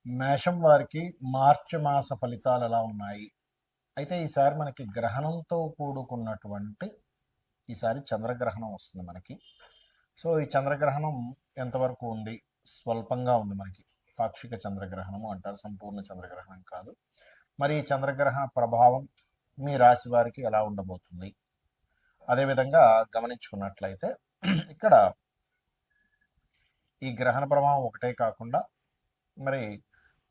మేషం వారికి మార్చి మాస ఫలితాలు ఎలా ఉన్నాయి? అయితే ఈసారి మనకి గ్రహణంతో కూడుకున్నటువంటి ఈసారి చంద్రగ్రహణం వస్తుంది మనకి. సో ఈ చంద్రగ్రహణం ఎంతవరకు ఉంది? స్వల్పంగా ఉంది మనకి. పాక్షిక చంద్రగ్రహణము అంటారు, సంపూర్ణ చంద్రగ్రహణం కాదు. మరి ఈ చంద్రగ్రహణ ప్రభావం మీ రాశి వారికి ఎలా ఉండబోతుంది? అదేవిధంగా గమనించుకున్నట్లయితే ఇక్కడ ఈ గ్రహణ ప్రభావం ఒకటే కాకుండా మరి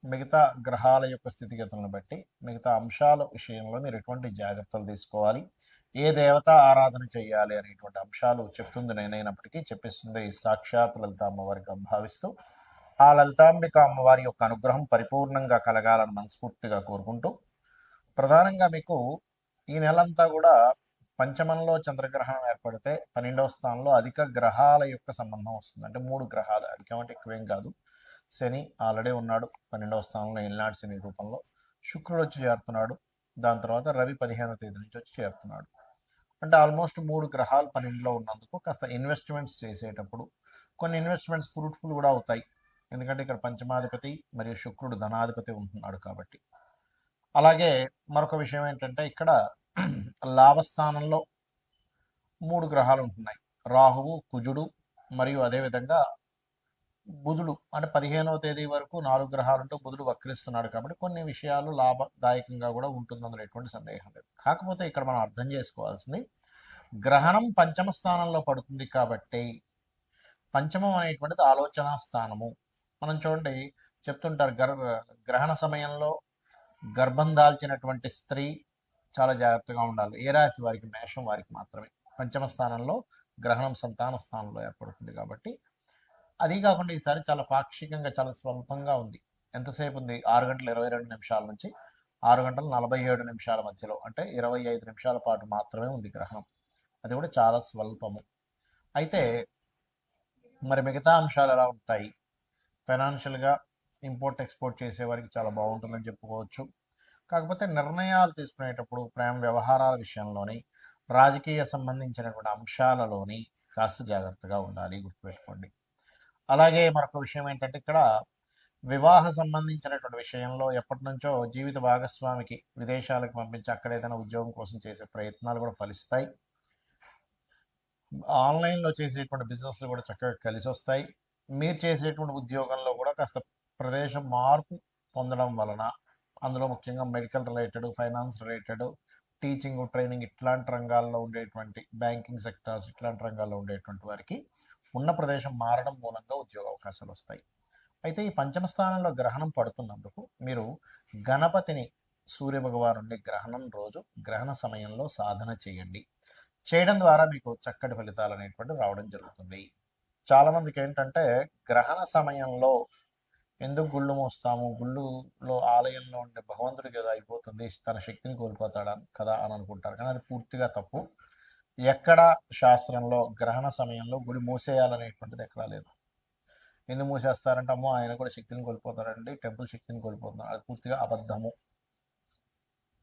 మిగతా గ్రహాల యొక్క స్థితిగతులను బట్టి మిగతా అంశాల విషయంలో మీరు ఎటువంటి జాగ్రత్తలు తీసుకోవాలి, ఏ దేవత ఆరాధన చేయాలి అనేటువంటి అంశాలు చెప్తుంది నేనైనప్పటికీ చెప్పిస్తుంది సాక్షాత్ లలిత అమ్మవారిగా భావిస్తూ ఆ లలితాంబిక అమ్మవారి యొక్క అనుగ్రహం పరిపూర్ణంగా కలగాలని మనస్ఫూర్తిగా కోరుకుంటూ, ప్రధానంగా మీకు ఈ నెలంతా కూడా పంచమంలో చంద్రగ్రహణం ఏర్పడితే 12వ స్థానంలో అధిక గ్రహాల యొక్క సంబంధం వస్తుంది. అంటే 3 గ్రహాలు, అధికమంటే ఎక్కువేం కాదు. శని ఆల్రెడీ ఉన్నాడు 12వ స్థానంలో, ఏలినాడు శని రూపంలో. శుక్రుడు వచ్చి చేరుతున్నాడు. దాని తర్వాత రవి 15వ తేదీ నుంచి వచ్చి చేరుతున్నాడు. అంటే ఆల్మోస్ట్ 3 గ్రహాలు 12లో ఉన్నందుకు కాస్త ఇన్వెస్ట్మెంట్స్ చేసేటప్పుడు కొన్ని ఇన్వెస్ట్మెంట్స్ ఫ్రూట్ఫుల్ కూడా అవుతాయి. ఎందుకంటే ఇక్కడ పంచమాధిపతి మరియు శుక్రుడు ధనాధిపతి ఉంటున్నాడు కాబట్టి. అలాగే మరొక విషయం ఏంటంటే ఇక్కడ లాభస్థానంలో 3 గ్రహాలు ఉంటున్నాయి. రాహువు, కుజుడు మరియు అదేవిధంగా బుధుడు. అంటే 15వ తేదీ వరకు 4 గ్రహాలు ఉంటూ బుధుడు వక్రిస్తున్నాడు కాబట్టి కొన్ని విషయాలు లాభదాయకంగా కూడా ఉంటుందని ఎటువంటి సందేహం లేదు. కాకపోతే ఇక్కడ మనం అర్థం చేసుకోవాల్సింది, గ్రహణం పంచమ స్థానంలో పడుతుంది కాబట్టి పంచమం అనేటువంటిది ఆలోచన స్థానము. మనం చూడండి చెప్తుంటారు, గ్రహణ సమయంలో గర్భం దాల్చినటువంటి స్త్రీ చాలా జాగ్రత్తగా ఉండాలి. ఏ రాశి వారికి? మేషం వారికి మాత్రమే. పంచమ స్థానంలో గ్రహణం సంతాన స్థానంలో ఏర్పడుతుంది కాబట్టి. అది కాకుండా ఈసారి చాలా పాక్షికంగా చాలా స్వల్పంగా ఉంది. ఎంతసేపు ఉంది? 6 గంటల 22 నిమిషాల నుంచి 6 గంటల 47 నిమిషాల మధ్యలో, అంటే 25 నిమిషాల పాటు మాత్రమే ఉంది గ్రహణం. అది కూడా చాలా స్వల్పము. అయితే మరి మిగతా అంశాలు ఎలా ఉంటాయి? ఫైనాన్షియల్గా ఇంపోర్ట్ ఎక్స్పోర్ట్ చేసే వారికి చాలా బాగుంటుందని చెప్పుకోవచ్చు. కాకపోతే నిర్ణయాలు తీసుకునేటప్పుడు ప్రేమ వ్యవహారాల విషయంలోని, రాజకీయ సంబంధించినటువంటి అంశాలలోని కాస్త జాగ్రత్తగా ఉండాలి, గుర్తుపెట్టుకోండి. అలాగే మరొక విషయం ఏంటంటే ఇక్కడ వివాహ సంబంధించినటువంటి విషయంలో ఎప్పటి నుంచో జీవిత భాగస్వామికి విదేశాలకు పంపించి అక్కడ ఏదైనా ఉద్యోగం కోసం చేసే ప్రయత్నాలు కూడా ఫలిస్తాయి. ఆన్లైన్లో చేసేటువంటి బిజినెస్లు కూడా చక్కగా కలిసి వస్తాయి. మీరు చేసేటువంటి ఉద్యోగంలో కూడా కాస్త ప్రదేశం మార్పు పొందడం వలన, అందులో ముఖ్యంగా medical related, finance related, teaching, training ఇట్లాంటి రంగాల్లో ఉండేటువంటి, బ్యాంకింగ్ సెక్టార్స్ ఇట్లాంటి రంగాల్లో ఉండేటువంటి వారికి ఉన్న ప్రదేశం మారడం మూలంగా ఉద్యోగ అవకాశాలు వస్తాయి. అయితే ఈ పంచమ స్థానంలో గ్రహణం పడుతున్నందుకు మీరు గణపతిని, సూర్య భగవానుడి గ్రహణం రోజు గ్రహణ సమయంలో సాధన చేయండి. చేయడం ద్వారా మీకు చక్కటి ఫలితాలు అనేటువంటి రావడం జరుగుతుంది. చాలామందికి ఏంటంటే గ్రహణ సమయంలో ఎందుకు గుళ్ళు మోస్తాము, గుళ్ళులో ఆలయంలో ఉండే భగవంతుడికి ఏదో అయిపోతుంది, తన శక్తిని కోల్పోతాడా కదా అని అనుకుంటారు. కానీ అది పూర్తిగా తప్పు. ఎక్కడ శాస్త్రంలో గ్రహణ సమయంలో గుడి మూసేయాలనేటువంటిది ఎక్కడా లేదు. ఎందుకు మూసేస్తారంటే అమ్మో ఆయన కూడా శక్తిని కోల్పోతారండి, టెంపుల్ శక్తిని కోల్పోతున్నారు, అది పూర్తిగా అబద్ధము.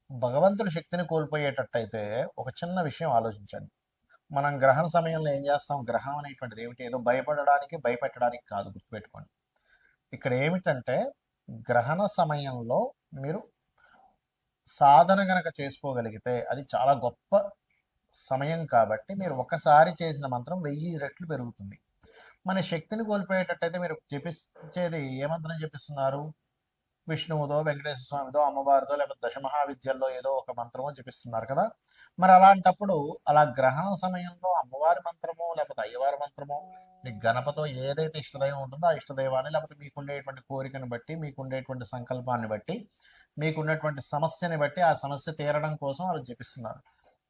భగవంతుడి శక్తిని కోల్పోయేటట్టయితే ఒక చిన్న విషయం ఆలోచించండి. మనం గ్రహణ సమయంలో ఏం చేస్తాం? గ్రహం అనేటువంటిది ఏమిటి? ఏదో భయపడడానికి, భయపెట్టడానికి కాదు, గుర్తుపెట్టుకోండి. ఇక్కడ ఏమిటంటే గ్రహణ సమయంలో మీరు సాధన గనక చేసుకోగలిగితే అది చాలా గొప్ప సమయం కాబట్టి మీరు ఒకసారి చేసిన మంత్రం 1000 రెట్లు పెరుగుతుంది. మన శక్తిని కోల్పోయేటట్టయితే మీరు జపించేది ఏ మంత్రం జపిస్తున్నారు? విష్ణువుదో, వెంకటేశ్వర స్వామిదో, అమ్మవారిదో, లేకపోతే దశమహావిద్యల్లో ఏదో ఒక మంత్రమో జపిస్తున్నారు కదా. మరి అలాంటప్పుడు అలా గ్రహణ సమయంలో అమ్మవారి మంత్రమో లేకపోతే అయ్యవారి మంత్రమో, మీకు గణపతో ఏదైతే ఇష్టదైవం ఉంటుందో ఆ ఇష్టదైవాన్ని, లేకపోతే మీకుండేటువంటి కోరికను బట్టి, మీకుండేటువంటి సంకల్పాన్ని బట్టి, మీకున్నటువంటి సమస్యని బట్టి ఆ సమస్య తీరడం కోసం వాళ్ళు జపిస్తున్నారు.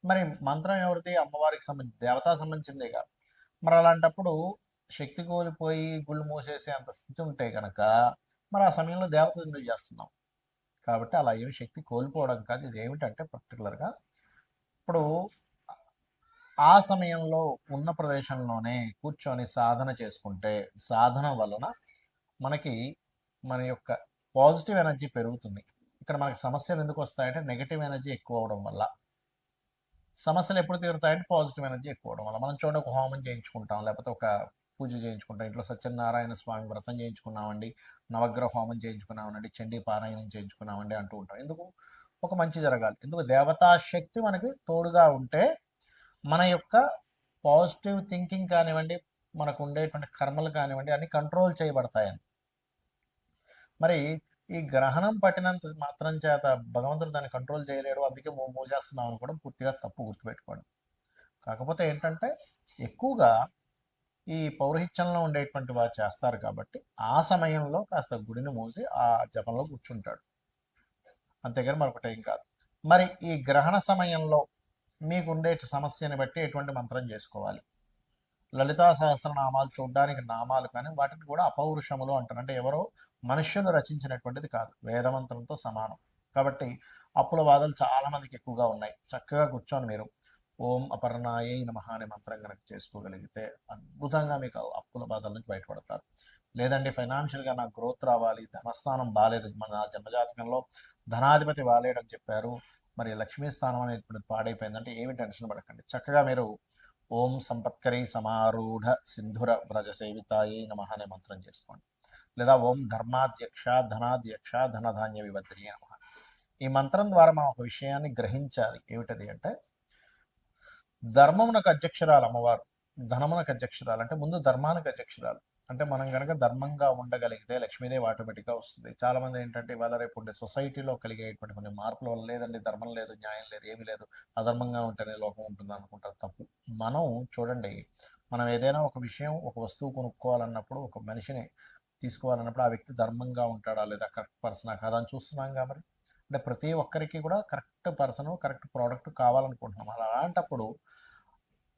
మరి మంత్రం ఎవరిది? అమ్మవారికి సంబంధించి, దేవతా సంబంధించిందేగా. మరి అలాంటప్పుడు శక్తి కోల్పోయి గుళ్ళు మూసేసే అంత స్థితి ఉంటే కనుక మరి ఆ సమయంలో దేవత ఎందుకు చేస్తున్నాం? కాబట్టి అలా ఏమి శక్తి కోల్పోవడం కాదు. ఇది ఏమిటంటే పర్టికులర్గా ఇప్పుడు ఆ సమయంలో ఉన్న ప్రదేశంలోనే కూర్చొని సాధన చేసుకుంటే, సాధన వలన మనకి మన యొక్క పాజిటివ్ ఎనర్జీ పెరుగుతుంది. ఇక్కడ మనకి సమస్యలు ఎందుకు వస్తాయంటే నెగిటివ్ ఎనర్జీ ఎక్కువ అవడం వల్ల. సమస్యలు ఎప్పుడు తీరుతాయంటే పాజిటివ్ ఎనర్జీ ఎక్కువ అవడం వల్ల. మనం చూడండి, ఒక హోమం చేయించుకుంటాం, లేకపోతే ఒక పూజ చేయించుకుంటాం, ఇంట్లో సత్యనారాయణ స్వామి వ్రతం చేయించుకున్నామండి, నవగ్రహ హోమం చేయించుకున్నామండి, చండీ పారాయణం చేయించుకున్నామండి అంటూ ఉంటాం. ఎందుకు? ఒక మంచి జరగాలి. ఎందుకు? దేవతా శక్తి మనకి తోడుగా ఉంటే మన యొక్క పాజిటివ్ థింకింగ్ కానివ్వండి, మనకు ఉండేటువంటి కర్మలు కానివ్వండి అన్ని కంట్రోల్ చేయబడతాయని. మరి ఈ గ్రహణం పట్టినంత మాత్రం చేత భగవంతుడు దాన్ని కంట్రోల్ చేయలేడు, అందుకే మూజేస్తున్నాం అనుకోవడం పూర్తిగా తప్పు, గుర్తుపెట్టుకోండి. కాకపోతే ఏంటంటే ఎక్కువగా ఈ పౌరహిత్యంలో ఉండేటువంటి వారు చేస్తారు కాబట్టి ఆ సమయంలో కాస్త గుడిని మూసి ఆ జపంలో కూర్చుంటాడు, అంతేగాని మరొకటి ఏం కాదు. మరి ఈ గ్రహణ సమయంలో మీకు ఉండే సమస్యని బట్టి ఎటువంటి మంత్రం చేసుకోవాలి? లలితా సహస్రనామాలు చూడడానికి నామాలు కానీ వాటిని కూడా అపౌరుషములు అంటారు. అంటే ఎవరో మనుష్యులు రచించినటువంటిది కాదు, వేదమంత్రంతో సమానం. కాబట్టి అప్పుల బాధలు చాలా మందికి ఎక్కువగా ఉన్నాయి. చక్కగా కూర్చొని మీరు ఓం అపర్ణాయై నమః అనే మంత్రం కనుక చేసుకోగలిగితే అద్భుతంగా మీకు అప్పుల బాధల నుంచి బయటపడతారు. లేదంటే ఫైనాన్షియల్గా నాకు గ్రోత్ రావాలి, ధనస్థానం బాగాలేదు, మన జన్మజాతకంలో ధనాధిపతి బాగాలేడని చెప్పారు, మరి లక్ష్మీ స్థానం అనేటువంటి పాడైపోయిందంటే ఏమి టెన్షన్ పడకండి. చక్కగా మీరు ఓం సంపత్కరీ సమారూఢ సింధుర వ్రజ సేవితాయై నమః అనే మంత్రం చేసుకోండి. లేదా ఓం ధర్మాధ్యక్ష ధనాధ్యక్ష ధనధాన్య వివర్ధిని నమః. ఈ మంత్రం ద్వారా మనం ఒక విషయాన్ని గ్రహించాలి. ఏమిటది అంటే, ధర్మమునకు అధ్యక్షురాలు అమ్మవారు, ధనమునకు అధ్యక్షురాలు. అంటే ముందు ధర్మానికి అధ్యక్షురాలు. అంటే మనం కనుక ధర్మంగా ఉండగలిగితే లక్ష్మీదేవి ఆటోమేటిక్గా వస్తుంది. చాలా మంది ఏంటంటే ఇవాళ రేపు ఉండే సొసైటీలో కలిగేటువంటి కొన్ని మార్పుల వల్ల లేదండి ధర్మం లేదు, న్యాయం లేదు, ఏమీ లేదు, అధర్మంగా ఉంటేనే లోకం ఉంటుంది అనుకుంటారు. తప్పు. మనం చూడండి, మనం ఏదైనా ఒక విషయం, ఒక వస్తువు కొనుక్కోవాలన్నప్పుడు, ఒక మనిషిని తీసుకోవాలన్నప్పుడు ఆ వ్యక్తి ధర్మంగా ఉంటాడా లేదా, కరెక్ట్ పర్సనా కాదా అని చూస్తున్నాం కాబట్టి. అంటే ప్రతి ఒక్కరికి కూడా కరెక్ట్ పర్సన్, కరెక్ట్ ప్రోడక్ట్ కావాలనుకుంటున్నాం. అలాంటప్పుడు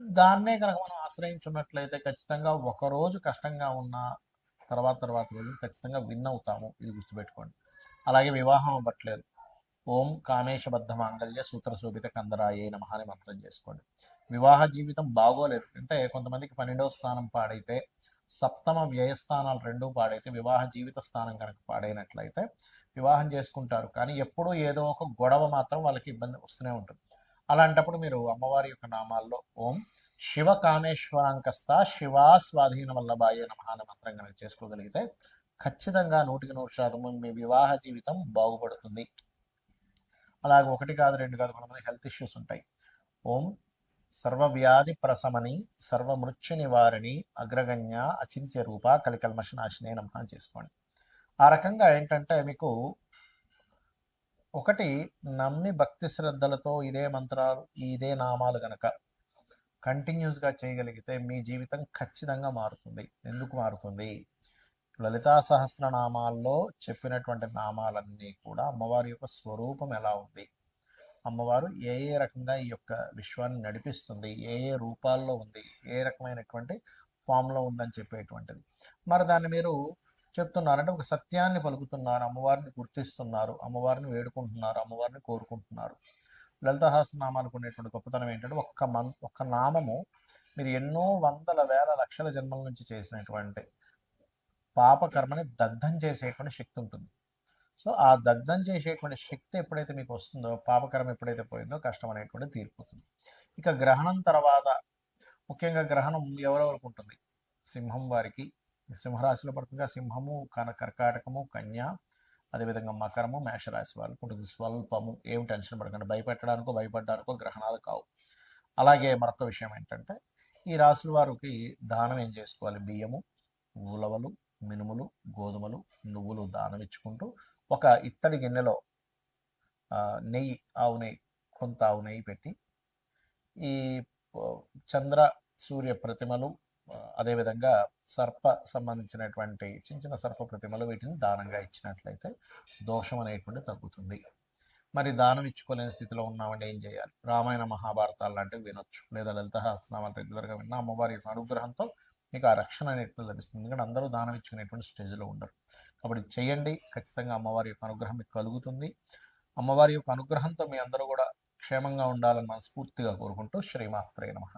దాన్నే కనుక మనం ఆశ్రయించున్నట్లయితే ఖచ్చితంగా ఒకరోజు కష్టంగా ఉన్న తర్వాత రోజు ఖచ్చితంగా విన్ అవుతాము, ఇది గుర్తుపెట్టుకోండి. అలాగే వివాహం అవ్వట్లేదు, ఓం కామేశబద్ధ మాంగళ్య సూత్రశోభిత కందరాయే నమః అనే మంత్రం చేసుకోండి. వివాహ జీవితం బాగోలేదు అంటే కొంతమందికి 12వ స్థానం పాడైతే, సప్తమ వ్యయస్థానాలు రెండూ పాడైతే, వివాహ జీవిత స్థానం కనుక పాడైనట్లయితే వివాహం చేసుకుంటారు, కానీ ఎప్పుడూ ఏదో ఒక గొడవ మాత్రం వాళ్ళకి ఇబ్బంది వస్తూనే ఉంటుంది. అలాంటప్పుడు మీరు అమ్మవారి యొక్క నామాల్లో ఓం శివ కామేశ్వరాంకస్త శివా స్వాధీన వల్లభాయే నమః అనే మంత్రం కనుక చేసుకోగలిగితే ఖచ్చితంగా 100% మీ వివాహ జీవితం బాగుపడుతుంది. అలాగే ఒకటి కాదు, రెండు కాదు, కొంతమంది హెల్త్ ఇష్యూస్ ఉంటాయి. ఓం సర్వవ్యాధి ప్రశమని సర్వమృత్యు నివారిణి అగ్రగణ్య అచింత్య రూప కలికల్మషనాశినే నమః చేసుకోండి. ఆ రకంగా ఏంటంటే మీకు ఒకటి నమ్మి భక్తి శ్రద్ధలతో ఇదే మంత్రాలు, ఇదే నామాలు గనక కంటిన్యూస్గా చేయగలిగితే మీ జీవితం ఖచ్చితంగా మారుతుంది. ఎందుకు మారుతుంది? లలితా సహస్రనామాల్లో చెప్పినటువంటి నామాలన్నీ కూడా అమ్మవారి యొక్క స్వరూపం ఎలా ఉంది, అమ్మవారు ఏ ఏ రకంగా ఈ యొక్క విశ్వాన్ని నడిపిస్తుంది, ఏ ఏ రూపాల్లో ఉంది, ఏ రకమైనటువంటి ఫామ్లో ఉందని చెప్పేటువంటిది. మరి దాన్ని మీరు చెప్తున్నారంటే ఒక సత్యాన్ని పలుకుతున్నారు, అమ్మవారిని గుర్తిస్తున్నారు, అమ్మవారిని వేడుకుంటున్నారు, అమ్మవారిని కోరుకుంటున్నారు. లలిత సహస్రనామాలకు ఉండేటువంటి గొప్పతనం ఏంటంటే ఒక్క నామము మీరు ఎన్నో వందల వేల లక్షల జన్మల నుంచి చేసినటువంటి పాపకర్మని దగ్ధం చేసేటువంటి శక్తి ఉంటుంది. సో ఆ దగ్ధం చేసేటువంటి శక్తి ఎప్పుడైతే మీకు వస్తుందో, పాపకర్మ ఎప్పుడైతే పోయిందో కష్టం అనేటువంటి తీరిపోతుంది. ఇక గ్రహణం తర్వాత ముఖ్యంగా గ్రహణం ఎవరెవరికి ఉంటుంది? సింహం వారికి, సింహరాశిలో పడుతుందిగా, సింహము, కర్కాటకము, కన్య, అదేవిధంగా మకరము, మేషరాశి వాళ్ళకు ఉంటుంది. స్వల్పము, ఏం టెన్షన్ పడకండి, భయపడ్డానికో గ్రహణాలు కావు. అలాగే మరొక విషయం ఏంటంటే ఈ రాశుల వారికి దానం ఏం చేసుకోవాలి? బియ్యము, ఉలవలు, మినుములు, గోధుమలు, నువ్వులు దానం ఇచ్చుకుంటూ ఒక ఇత్తడి గిన్నెలో నెయ్యి, ఆవు నెయ్యి, కొంత ఆవు నెయ్యి పెట్టి ఈ చంద్ర సూర్య ప్రతిమలు, అదేవిధంగా సర్ప సంబంధించినటువంటి చిన్న చిన్న సర్ప ప్రతిమలు, వీటిని దానంగా ఇచ్చినట్లయితే దోషం అనేటువంటి తగ్గుతుంది. మరి దానం ఇచ్చుకోలేని స్థితిలో ఉన్నామంటే ఏం చేయాలి? రామాయణ మహాభారతాలు లాంటివి వినొచ్చు, లేదా లలిత సహస్రనామాలు రెగ్యులర్గా విన్నా అమ్మవారి అనుగ్రహంతో మీకు ఆ రక్షణ అనేటువంటి లభిస్తుంది. ఎందుకంటే అందరూ దానం ఇచ్చుకునేటువంటి స్టేజ్లో ఉండరు. కాబట్టి చేయండి, ఖచ్చితంగా అమ్మవారి యొక్క అనుగ్రహం మీకు కలుగుతుంది. అమ్మవారి యొక్క అనుగ్రహంతో మీ అందరూ కూడా క్షేమంగా ఉండాలని మనస్ఫూర్తిగా కోరుకుంటూ శ్రీమాత్రే నమః.